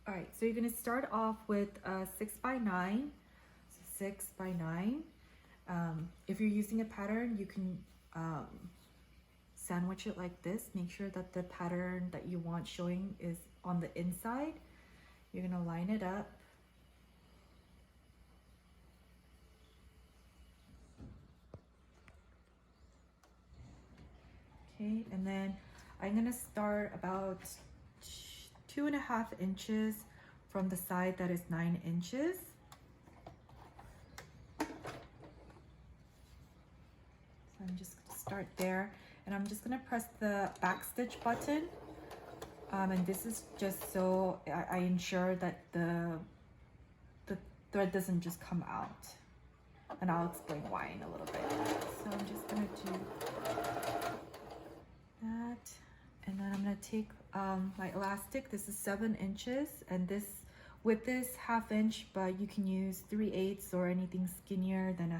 All right, so you're gonna start off with 6 by 9, so 6 by 9. If you're using a pattern, you can sandwich it like this. Make sure that the pattern that you want showing is on the inside. You're gonna line it up. Okay, and then I'm gonna start about 2.5 inches from the side that is 9 inches. So I'm just gonna start there, and I'm just gonna press the back stitch button. And this is just so I ensure that the thread doesn't just come out. And I'll explain why in a little bit. So I'm just gonna do that, and then I'm gonna take my elastic. This is 7 inches, and this with this 1/2 inch, but you can use 3/8 or anything skinnier than a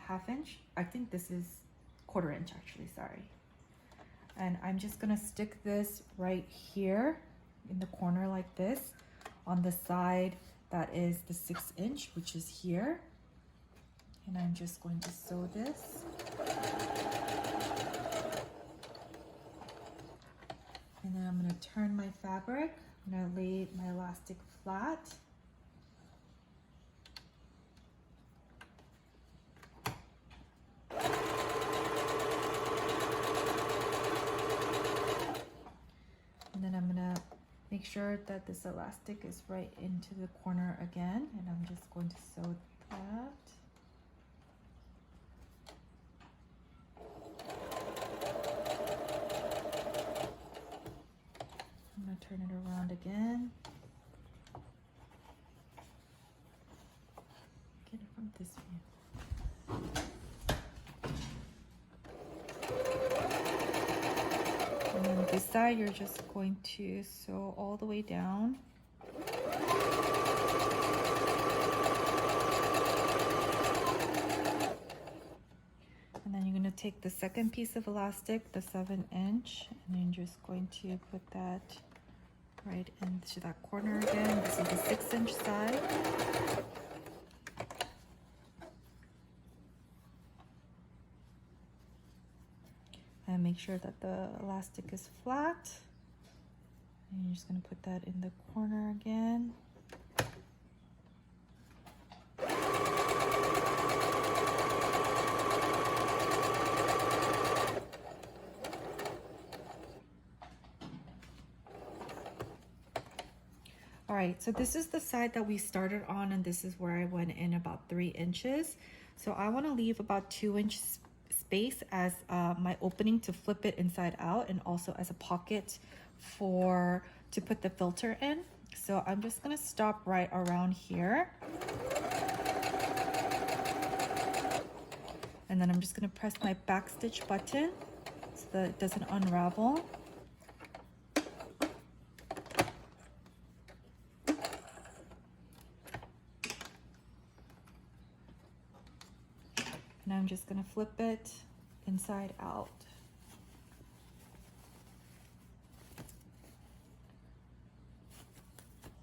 half inch. I think this is 1/4 inch actually, sorry. And I'm just gonna stick this right here in the corner like this on the side that is the 6 inch, which is here. And I'm just going to sew this. And then I'm gonna turn my fabric. I'm gonna lay my elastic flat. And then I'm gonna make sure that this elastic is right into the corner again, and I'm just going to sew that. I'm gonna turn it around again. Get it from this view. And then this side, you're just going to sew all the way down. And then you're going to take the second piece of elastic, the 7 inch, and then you're just going to put that right into that corner again. This is the 6 inch side. And make sure that the elastic is flat. And you're just going to put that in the corner again. All right, so this is the side that we started on, and this is where I went in about 3 inches. So I want to leave about 2-inch space as my opening to flip it inside out, and also as a pocket to put the filter in. So I'm just gonna stop right around here. And then I'm just gonna press my back stitch button so that it doesn't unravel. And I'm just gonna flip it inside out.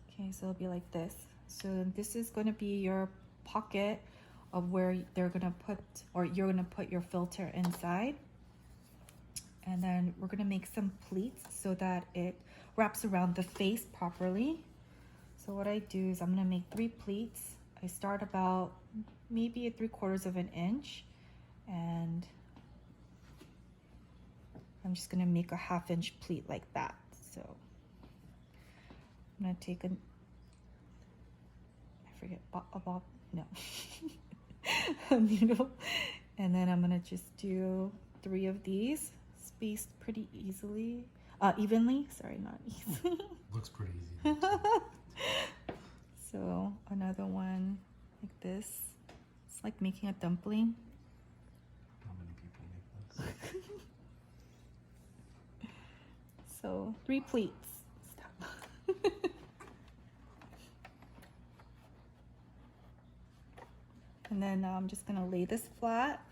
Okay, so it'll be like this. So this is gonna be your pocket of where they're gonna put, or you're gonna put your filter inside. And then we're gonna make some pleats so that it wraps around the face properly. So what I do is I'm gonna make 3 pleats. I start about maybe 3/4 of an inch, and I'm just gonna make a 1/2 inch pleat like that. So I'm gonna take a a needle, and then I'm gonna just do 3 of these, spaced pretty evenly. Sorry, not easy. Looks pretty easy. So another one like this. It's like making a dumpling. How many people make this? So 3 pleats. Stop. And then I'm just gonna lay this flat.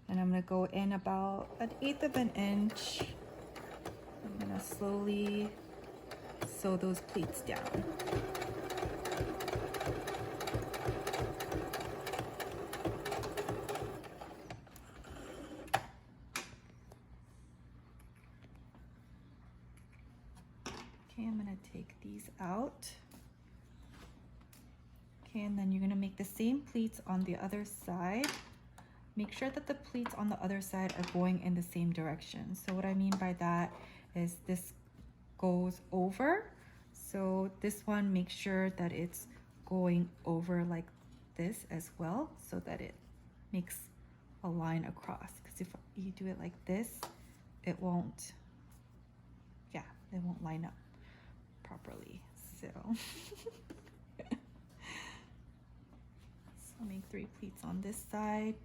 And I'm gonna go in about 1/8 of an inch. I'm gonna slowly sew those pleats down. Okay, I'm gonna take these out. Okay, and then you're gonna make the same pleats on the other side. Make sure that the pleats on the other side are going in the same direction. So what I mean by that is this goes over. So this one, make sure that it's going over like this as well, so that it makes a line across. Because if you do it like this, it won't, yeah, it won't line up properly. So, so make 3 pleats on this side.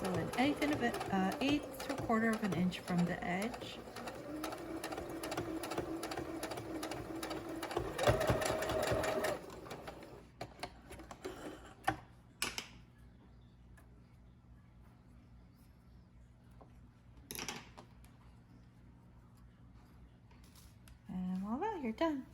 So an eighth to a quarter of an inch from the edge. And voila, you're done.